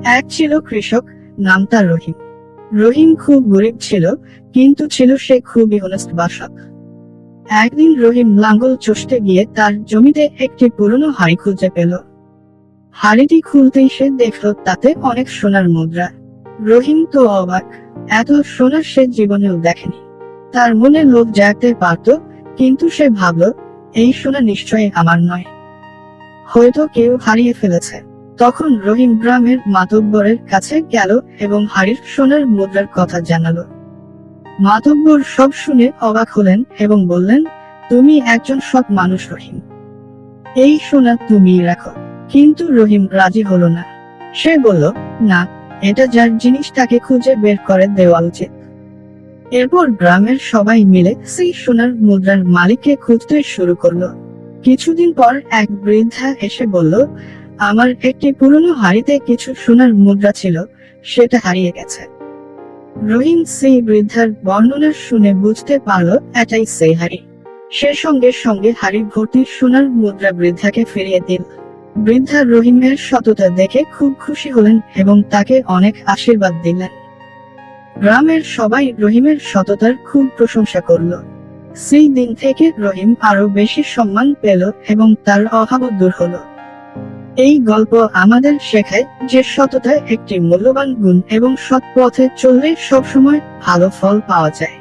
এক ছিল কৃষক, নাম তার রহিম। রহিম খুব গরিব ছিল, কিন্তু ছিল সে খুবই অনেস্ট বাসক। একদিন রহিম লাঙ্গল চষতে গিয়ে তার জমিতে একটি পুরনো হাড়ি খুঁজে পেল। হাড়িটি খুলতেই সে দেখল তাতে অনেক সোনার মুদ্রা। রহিম তো অবাক, এত সোনা সে জীবনেও দেখেনি। তার মনে লোভ জাগতে পারত, কিন্তু সে ভাবল, এই সোনা নিশ্চয়ই আমার নয়, হয়তো কেউ হারিয়ে ফেলেছে। তখন রহিম গ্রামের মাতব্বরের কাছে গেল এবং হাড়ির সোনার মুদ্রার কথা জানালো। মাতব্বর সব শুনে অবাক হলেন এবং বললেন, তুমি একজন সৎ মানুষ রহিম, এই সোনা তুমি রাখো। কিন্তু রহিম রাজি হলো না। সে বলল, না, এটা যার জিনিস তাকে খুঁজে বের করে দেওয়া উচিত। এরপর গ্রামের সবাই মিলে সেই সোনার মুদ্রার মালিককে খুঁজতে শুরু করলো। কিছুদিন পর এক বৃদ্ধা এসে বলল, আমার একটি পুরনো হাড়িতে কিছু সোনার মুদ্রা ছিল, সেটা হারিয়ে গেছে। রহিম সেই বৃদ্ধার বর্ণনা শুনে বুঝতে পারল এটাই সেই হাড়ি। সে সঙ্গে সঙ্গে হাড়ি ভর্তি সোনার মুদ্রা বৃদ্ধাকে ফিরিয়ে দিল। বৃদ্ধা রহিমের সততা দেখে খুব খুশি হলেন এবং তাকে অনেক আশীর্বাদ দিলেন। গ্রামের সবাই রহিমের সততার খুব প্রশংসা করল। সেই দিন থেকে রহিম আরো বেশি সম্মান পেল এবং তার অভাবও দূর হলো। এই গল্প আমাদের শেখায় যে সততা একটি মূল্যবান গুণ এবং সৎ পথে চললে সবসময় ভালো ফল পাওয়া যায়।